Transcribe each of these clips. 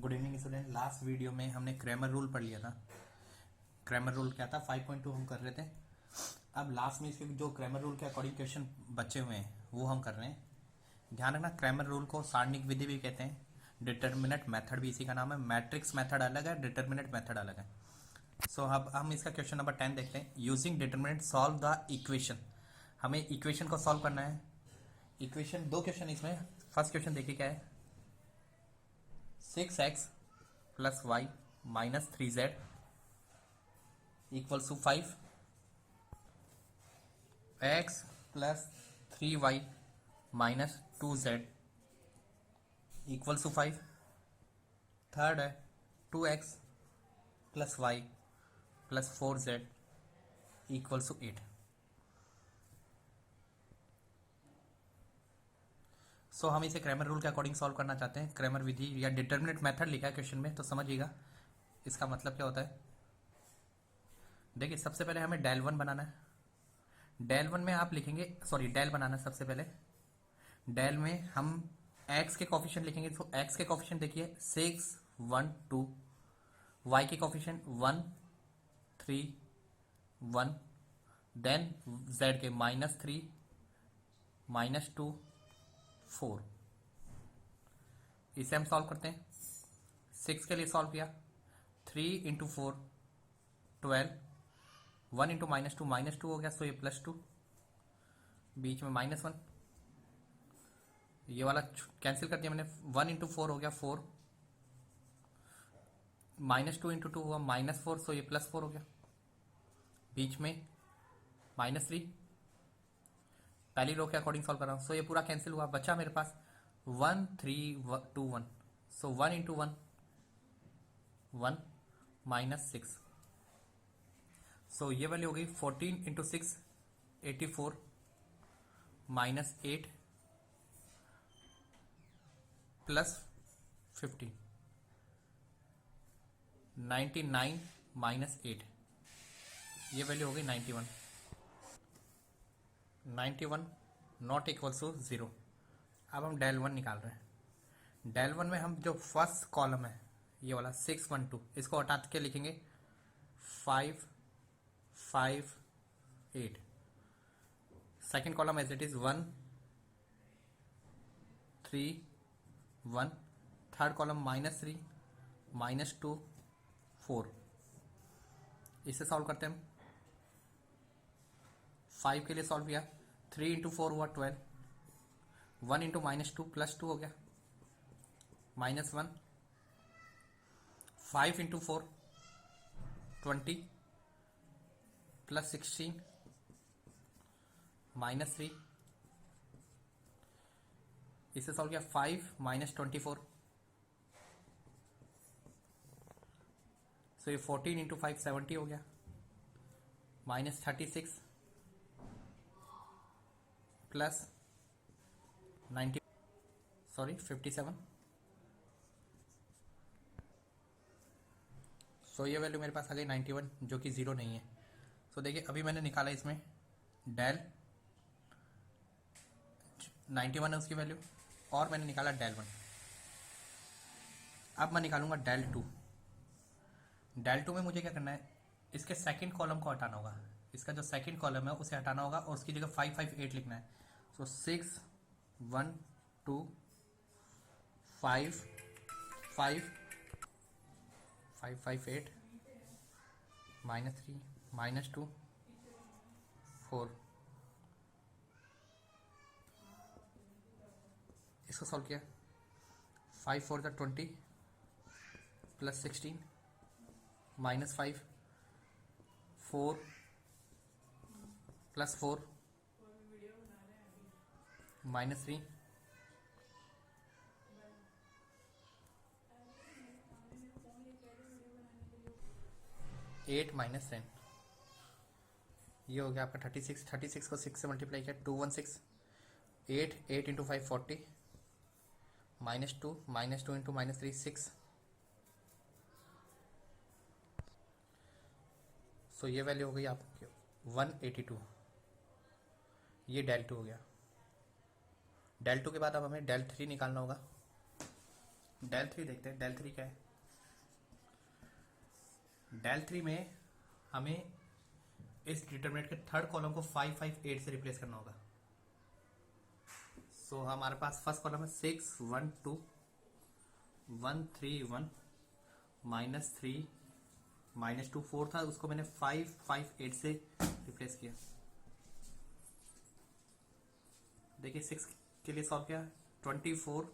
Good evening student. Last video में हमने Cramer rule पढ़ लिया था। क्रैमर रूल क्या था 5.2 हम कर रहे थे। अब लास्ट में इसके जो क्रैमर रूल के अकॉर्डिंग क्वेश्चन बचे हुए हैं वो हम कर रहे हैं। ध्यान रखना, क्रैमर रूल को सारणिक विधि भी कहते हैं, डिटर्मिनेंट मेथड भी इसी का नाम है। मैट्रिक्स मेथड अलग है, डिटर्मिनेंट मेथड अलग है। सो अब हम इसका क्वेश्चन नंबर 10 देखते हैं। Using determinant solve the equation. हमें इक्वेशन को सॉल्व करना है। इक्वेशन दो क्वेश्चन इसमें। फर्स्ट क्वेश्चन देखिए क्या है। 6x plus y minus 3z equals to 5, x plus 3y minus 2z equals to 5। Third है 2x plus y plus 4z equals to 8। So हम इसे क्रैमर रूल के अकॉर्डिंग सॉल्व करना चाहते हैं। क्रैमर विधि या डिटर्मिनेंट मेथड लिखा है क्वेश्चन में, तो समझिएगा इसका मतलब क्या होता है। देखिए सबसे पहले हमें डेल वन बनाना है। डेल वन में आप लिखेंगे, सॉरी डेल बनाना है सबसे पहले। डेल में हम x के कॉफिशिएंट लिखेंगे। तो x के कॉफिशिएंट देखिए 6, 1, 2। y के कॉफिशिएंट 1, 3, 1। देन z के -3, -2, 4। इसे हम सॉल्व करते हैं। 6 के लिए सॉल्व किया, 3 इंटू 4 12, 1 इंटू -2 -2 हो गया, सो ये +2, बीच में -1, ये वाला कैंसिल कर दिया मैंने। 1 इंटू 4 हो गया 4, -2 इंटू 2 हुआ -4, सो ये +4 हो गया, बीच में -3। पहली रो के अकॉर्डिंग सॉल्व कर रहा हूँ, सो ये पूरा कैंसिल हुआ, बचा मेरे पास 1, 3, 2, 1। सो 1 इंटू 1 1 -6, सो ये वैल्यू हो गई 14 इंटू 6 84 -8 प्लस 50 99 -8, ये वैल्यू हो गई 91। 91 नॉट इक्वल्स टू 0। अब हम डेल वन निकाल रहे हैं। डेल वन में हम जो फर्स्ट कॉलम है ये वाला 6, 1, 2, इसको हटा के लिखेंगे 5, 5, 8। Second column as it is 1, 3, 1। Third column -3, -2, 4। इसे सॉल्व करते हैं हम। 5 के लिए सॉल्व किया, 3 इंटू 4 हुआ 12, 1 इंटू -2 +2 हो गया, -1। 5 इंटू 4 20 प्लस 16 -3। इसे सॉल्व किया 5 -24, सो ये 14 इंटू 5 70 हो गया, -36 प्लस 90, सॉरी 57। सो ये वैल्यू मेरे पास आ गई 91, जो कि 0 नहीं है। सो देखिए अभी मैंने निकाला इसमें डेल 91 है उसकी वैल्यू, और मैंने निकाला डेल वन। अब मैं निकालूंगा डेल टू। डेल टू में मुझे क्या करना है, इसके सेकंड कॉलम को हटाना होगा। इसका जो सेकंड कॉलम है उसे हटाना होगा और उसकी जगह 5, 5, 8 लिखना है। सो 6, 1, 2, 5, 5, 5, 5, 8 -3, -2, 4। इसको सॉल्व किया, 5 4 ज़ा 20 प्लस 16 -5, 4 प्लस 4 -3, 8 -10। ये हो गया आपका 36। 36 को 6 से मल्टीप्लाई किया, 216, 8 8 इंटू 5 40, -2 -2 इंटू -3 6। सो ये वैल्यू हो गई आपकी 182। ये डेल टू हो गया। डेल टू के बाद अब हमें डेल थ्री निकालना होगा। डेल थ्री देखते हैं, डेल थ्री क्या है। डेल थ्री में हमें इस डिटरमिनेंट के थर्ड कॉलम को 5 5 8 से रिप्लेस करना होगा। सो हमारे पास फर्स्ट कॉलम है 6 1 2 1 3 1 -3 -2 4 था, उसको मैंने 5 5 8 से रिप्लेस किया। देखिए 6 के लिए सॉल्व किया, 24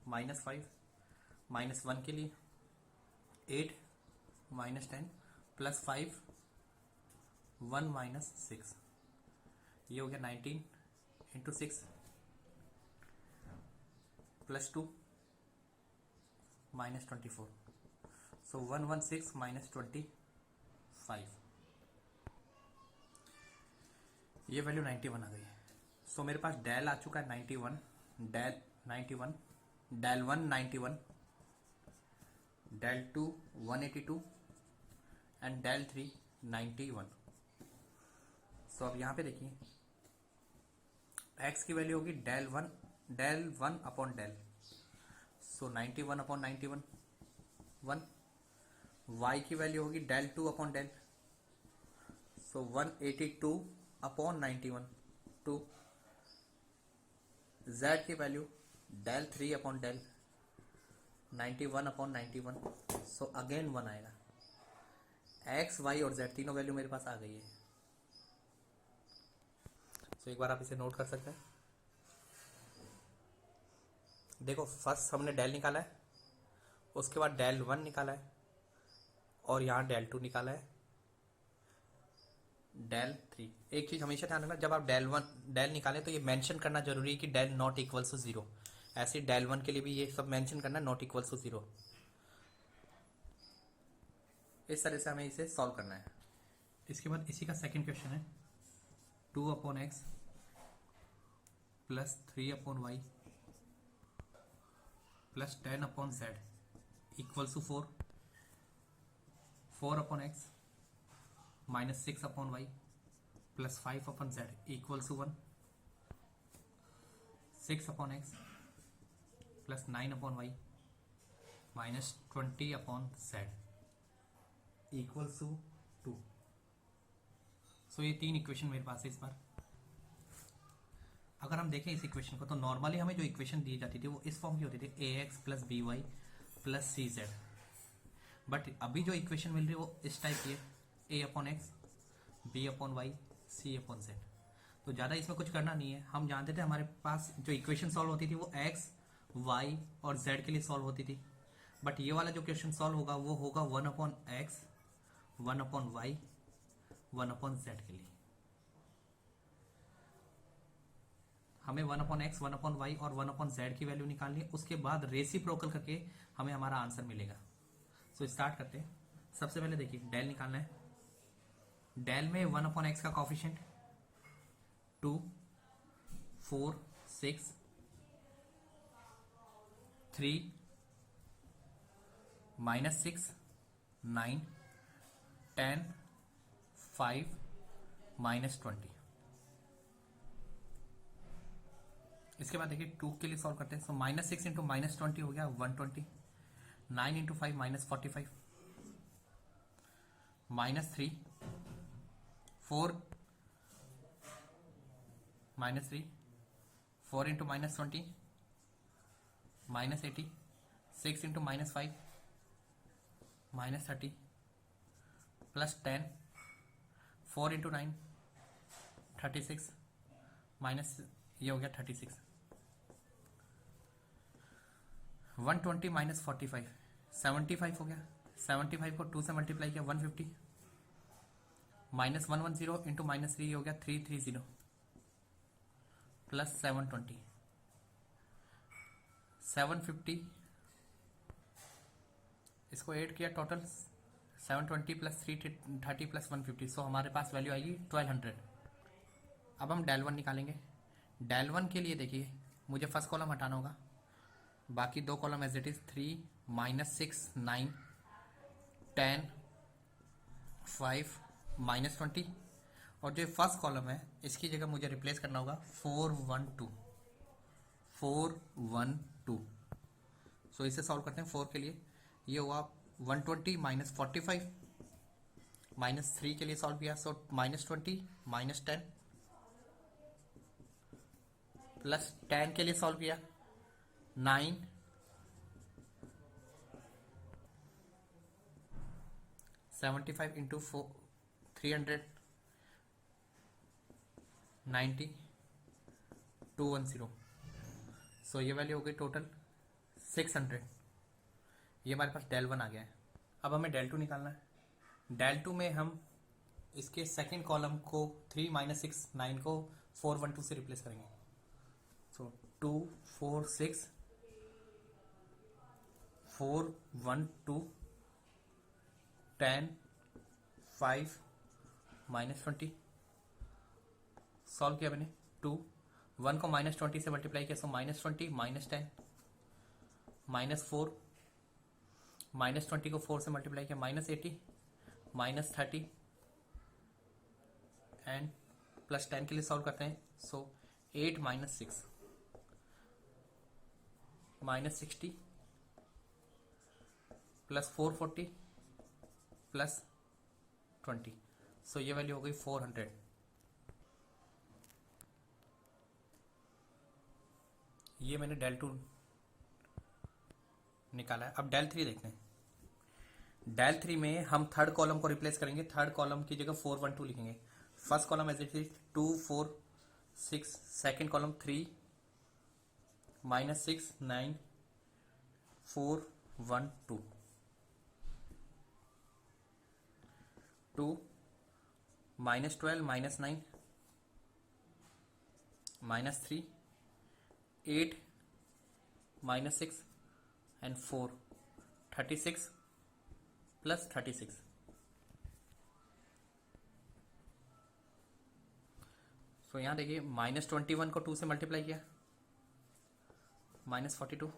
-5 -1 के लिए 8 -10 +5 1 -6, ये हो गया 19 इंटू 6 +2 -24, सो 116 -25, ये वैल्यू 91 आ गई है। सो मेरे पास डेल आ चुका है 91, del 91, del 1 91, del 2 182 and del 3 91। So अब यहाँ पे देखिए x की वैल्यू होगी del one upon del, so 91 upon 91 1। y की वैल्यू होगी del 2 upon del, so 182 upon 91 2। z की value del 3 upon del 91 upon 91, so again 1 आएगा। x y और z तीनों वैल्यू मेरे पास आ गई है। सो एक बार आप इसे नोट कर सकते हैं। देखो फर्स्ट हमने डेल निकाला है, उसके बाद डेल 1 निकाला है, और यहाँ डेल 2 निकाला है, डेल 3। एक चीज हमेशा ध्यान रखना, जब आप डेल निकालें तो ये मेंशन करना जरूरी है कि डेल नॉट इक्वल टू 0। ऐसे डेल 1 के लिए भी ये सब मेंशन करना, नॉट इक्वल टू 0। इस तरह से हमें इसे सॉल्व करना है। इसके बाद इसी का सेकंड क्वेश्चन है 2 upon x plus 3 upon y plus 10 upon z equals to 4, 4 upon x minus 6 upon y plus 5 upon z equals to 1, 6 upon x plus 9 upon y minus 20 upon z equals to 2। So ये तीन equation मेरे पास है इस बार। अगर हम देखें इस equation को तो नॉर्मली हमें जो इक्वेशन दी जाती थी वो इस फॉर्म की होती थी a x plus b y plus c z, but अभी जो इक्वेशन मिल रही है वो इस टाइप की है, a upon x b upon y c upon z. तो ज़्यादा इसमें कुछ करना नहीं है। हम जानते थे हमारे पास जो इक्वेशन सॉल्व होती थी वो एक्स वाई और जेड के लिए सॉल्व होती थी, बट ये वाला जो क्वेश्चन सॉल्व होगा वो होगा 1 upon x 1 upon y 1 upon z के लिए। हमें 1 अपॉन एक्स 1 अपॉन वाई और 1 अपॉन जेड की वैल्यू निकालनी है, उसके बाद रेसिप्रोकल करके हमें हमारा आंसर मिलेगा। सो स्टार्ट करते हैं। सबसे पहले देखिए डेल निकालना है। डेल में 1 अपॉन एक्स का कॉफिशिएंट 2 4 6 3 -6 9 10 5 -20। इसके बाद देखिए 2 के लिए सॉल्व करते हैं। सो -6 इंटू -20 हो गया 120, 9 into 5 -45, -3 4 -3 4 into -20 -80, 6 into -5 -30 plus 10, 4 into 9 36 minus ये हो गया 36, 120 माइनस 45 75 हो गया। 75 को 2 से मल्टीप्लाई किया 150, -110 इंटू -3 हो गया 330 प्लस 720 750, इसको ऐड किया टोटल 720 प्लस 330 प्लस 150, सो हमारे पास वैल्यू आएगी 1200। अब हम डेल 1 निकालेंगे। डेल 1 के लिए देखिए मुझे फर्स्ट कॉलम हटाना होगा, बाकी दो कॉलम एज इट इज 3 -6 9 10 5 -20, और जो फर्स्ट कॉलम है इसकी जगह मुझे रिप्लेस करना होगा 412। सो इसे सॉल्व करते हैं 4 के लिए। ये हुआ 120 माइनस 45, माइनस 3 के लिए सॉल्व किया, सो -20 माइनस 10, प्लस 10 के लिए सॉल्व किया 9, 75 इंटू 300 90 210। सो ये वैल्यू हो गई टोटल 600। ये हमारे पास डेल 1 आ गया है। अब हमें डेल 2 निकालना है। डेल 2 में हम इसके सेकंड कॉलम को 3 माइनस 6 9 को 412 से रिप्लेस करेंगे। सो 2 4 6 4 1 2 10 5 माइनस 20। सॉल्व किया मैंने 2 1 को -20 से मल्टीप्लाई किया, सो -20 माइनस 10 -4 -20 को 4 से मल्टीप्लाई किया -80 -30 एंड प्लस 10 के लिए सॉल्व करते हैं। सो 8 माइनस 6 -60 प्लस 440 प्लस 20। सो ये वैल्यू हो गई 400। ये मैंने डेल 2 निकाला है। अब डेल 3 देखते हैं। डेल 3 में हम थर्ड कॉलम को रिप्लेस करेंगे। थर्ड कॉलम की जगह 412 लिखेंगे। First column as it is 2 4 6, second column 3 -6 9 4 1 2 2 -12 -9 -3 8 -6 and 4 36 plus 36। सो यहां देखिए -21 को 2 से मल्टीप्लाई किया -42,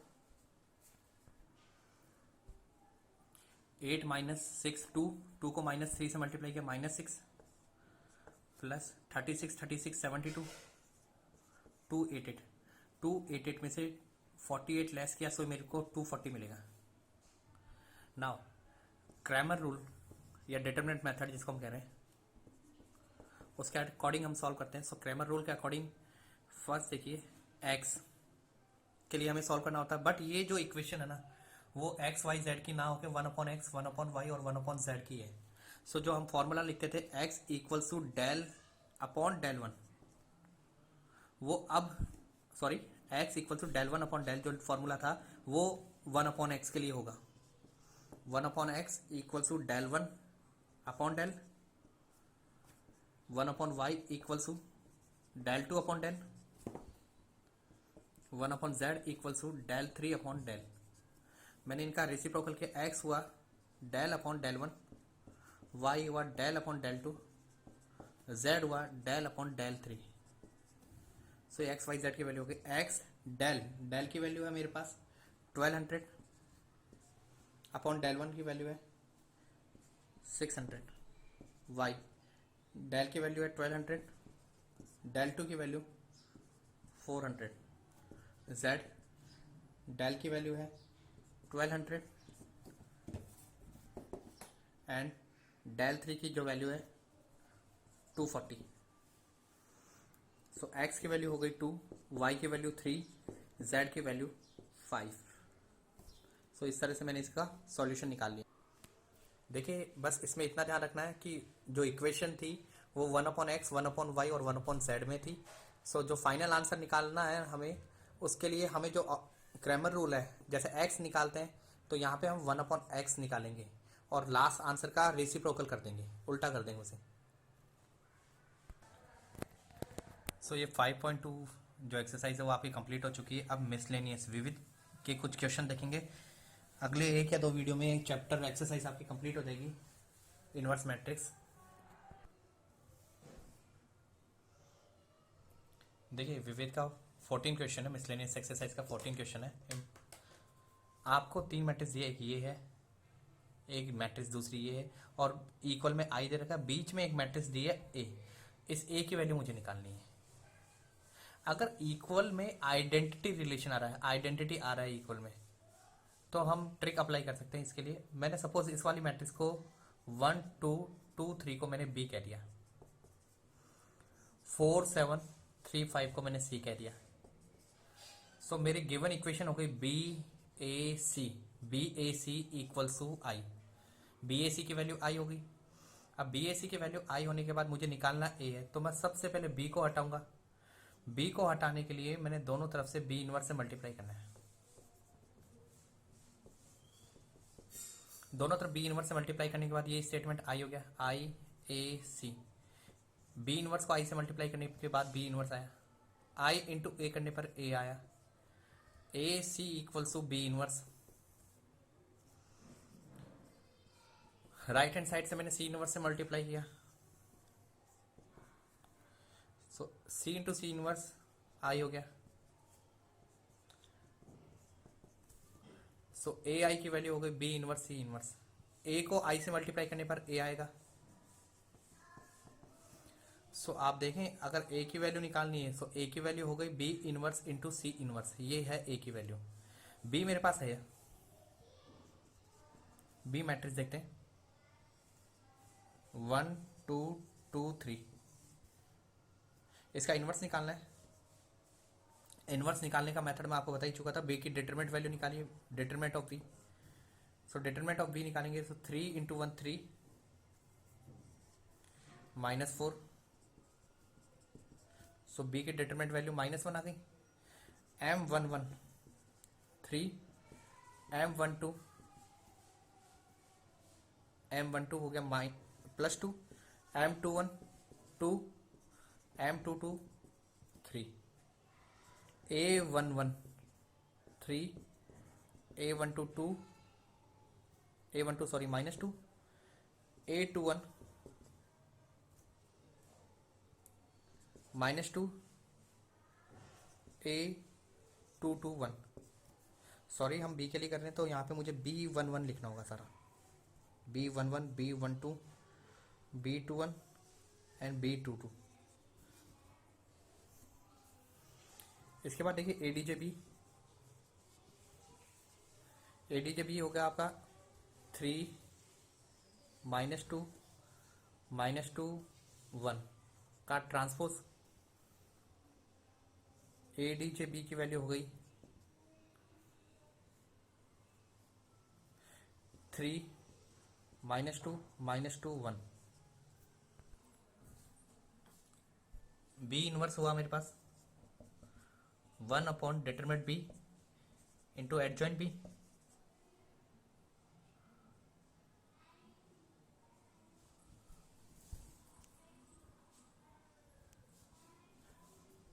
8 -6 2 को -3 से मल्टीप्लाई किया -6 प्लस 36 36 72 288 288 में से 48 लेस किया, सो मेरे को 240 मिलेगा। नाउ क्रैमर रूल या डिटरमिनेंट मेथड जिसको हम कह रहे हैं, उसके अकॉर्डिंग हम सॉल्व करते हैं। सो क्रैमर रूल के अकॉर्डिंग फर्स्ट देखिए x के लिए हमें सॉल्व करना होता है, बट ये जो इक्वेशन है ना वो x y z की ना होकर 1/x 1/y और 1/z की है। सो जो हम फॉर्मूला लिखते थे x equals to del upon del 1, वो अब sorry x equals to del 1 upon del, जो फॉर्मूला था वो 1/x के लिए होगा। 1/x equals to del 1 upon del, 1/y equals to del 2 upon del, 1/z equals to del 3 upon del. मैंने इनका रेसिप्रोकल किया, x हुआ डेल अपॉन डेल 1, y हुआ डेल अपॉन डेल 2, z हुआ डेल अपॉन डेल 3। सो x Y Z की value होगी x del की value है मेरे पास 1200 अपॉन डेल 1 की वैल्यू है 600, y डेल की वैल्यू है 1200, डेल 2 की वैल्यू 400, z डेल की वैल्यू है 1200 एंड डेल 3 की जो वैल्यू है 240। सो x की वैल्यू हो गई 2, y की वैल्यू 3, z की वैल्यू 5। सो इस तरह से मैंने इसका सॉल्यूशन निकाल लिया। देखिए बस इसमें इतना ध्यान रखना है कि जो इक्वेशन थी वो 1/x 1/y और 1/z में थी। सो जो फाइनल आंसर निकालना है हमें, उसके लिए हमें जो क्रैमर रूल है, जैसे x निकालते हैं तो यहाँ पे हम 1/x निकालेंगे और लास्ट आंसर का रेसिप्रोकल कर देंगे, उल्टा कर देंगे उसे। सो ये 5.2 जो एक्सरसाइज है वो आपकी कंप्लीट हो चुकी है। अब मिसलेनियस विविध के कुछ क्वेश्चन देखेंगे। अगले 1 या 2 वीडियो में एक चैप्टर एक्सरसाइज आपकी कंप्लीट हो जाएगी, इनवर्स मैट्रिक्स। देखिए विविध का 14 क्वेश्चन है, मिसलेनियस एक्सरसाइज का 14 क्वेश्चन है। आपको 3 मैट्रिक्स दिए, एक ये है, एक मैट्रिक्स दूसरी ये है और इक्वल में आई दे रखा है, बीच में एक मैट्रिक्स दी है ए। इस ए की वैल्यू मुझे निकालनी है। अगर इक्वल में आइडेंटिटी रिलेशन आ रहा है, आइडेंटिटी आ रहा है इक्वल में, तो हम ट्रिक अप्लाई कर सकते हैं इसके लिए। मैंने सपोज इस वाली मैट्रिक्स को 1 2 2 3 को मैंने बी कह दिया, 4 7 3 5 को मैंने सी कह दिया। सो मेरी गिवन इक्वेशन हो गई B A C equals to I. B A C की वैल्यू आई होगी। अब बी ए सी की वैल्यू आई होने के बाद मुझे निकालना ए है, तो मैं सबसे पहले बी को हटाऊंगा। बी को हटाने के लिए मैंने दोनों तरफ से बी इनवर्स से मल्टीप्लाई करना है। दोनों तरफ बी इनवर्स से मल्टीप्लाई करने के बाद ये स्टेटमेंट आई हो गया, आई ए सी। बी इनवर्स को आई से मल्टीप्लाई करने के बाद बी इनवर्स आया, आई इंटू ए करने पर ए आया, A C equals to B inverse. Right hand side से मैंने सी इनवर्स से मल्टीप्लाई किया, सो सी इंटू सी इनवर्स आई हो गया। सो ए आई की वैल्यू हो गई बी इनवर्स सी इनवर्स। ए को आई से मल्टीप्लाई करने पर ए आएगा। सो आप देखें, अगर ए की वैल्यू निकालनी है सो ए की वैल्यू हो गई B inverse into C inverse. ये है ए की वैल्यू। बी मेरे पास है, बी मैट्रिक्स देखते हैं 1 2 2 3। इसका इनवर्स निकालना है। इनवर्स निकालने का मेथड मैं आपको बता ही चुका था। बी की डिटरमिनेंट वैल्यू निकालिए, determinant of B. So determinant of B निकालेंगे तो 3 इंटू 1 3 -4। सो बी की डिटरमिनेंट वैल्यू -1 आ गई। M11 3, M12 हो गया +2, M21 2, M22 3, A11 3, A12 2, A12 sorry -2, A21 -2, A22 1। Sorry हम बी के लिए कर रहे हैं तो यहाँ पे मुझे B11 लिखना होगा सारा। B11, B12, B21 and B22। इसके बाद देखिए एडीजे बी हो गया आपका 3 -2 -2 1 का ट्रांसपोज। एडीजे बी की वैल्यू हो गई 3 -2 -2 1। बी इनवर्स हुआ मेरे पास 1 upon determinant B into adjoint B.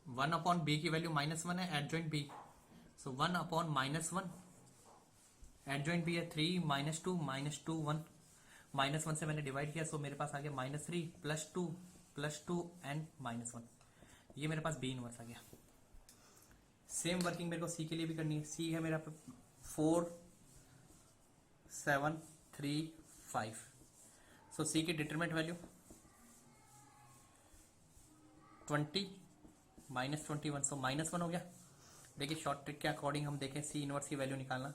One upon B की वैल्यू -1 है, adjoint B. So 1 upon -1, adjoint B है 3 -2 -2 1। -1 से मैंने डिवाइड किया, सो मेरे पास आ गया -3 +2 एंड -1। ये मेरे पास बी इनवर्स आ गया। सेम वर्किंग मेरे को सी के लिए भी करनी है। सी है मेरा 4 7 3 5। सो सी की डिटरमिनेंट वैल्यू 20 -21, सो -1 हो गया। देखिए शॉर्ट ट्रिक के अकॉर्डिंग हम देखें सी इनवर्स की वैल्यू निकालना।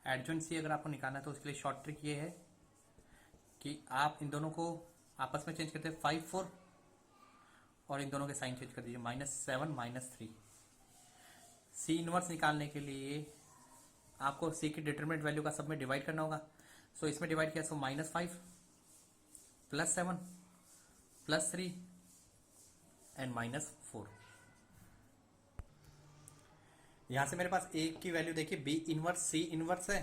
एडजॉइंट सी अगर आपको निकालना है तो उसके लिए शॉर्ट ट्रिक ये है कि आप इन दोनों को आपस में चेंज करते हैं 5 4 और इन दोनों के साइन चेंज कर दीजिए -7 -3। सी इनवर्स निकालने के लिए आपको सी की डिटरमिनेंट वैल्यू का सब में डिवाइड करना होगा। सो इसमें डिवाइड किया, सो -5 +7 +3 एंड -4। यहां से मेरे पास ए की वैल्यू देखिए बी इनवर्स सी इनवर्स है।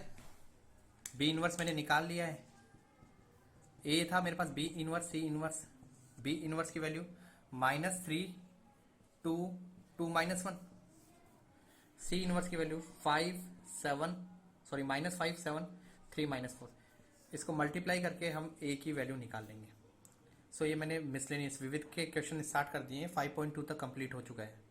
बी इनवर्स मैंने निकाल लिया है। ए था मेरे पास B inverse C inverse. B inverse की वैल्यू -3 2 2 -1। सी इनवर्स की वैल्यू -5 7 3 -4। इसको मल्टीप्लाई करके हम ए की वैल्यू निकाल लेंगे। सो ये मैंने मिसलेनियस विविध के क्वेश्चन स्टार्ट कर दिए हैं। 5.2 तक कंप्लीट हो चुका है।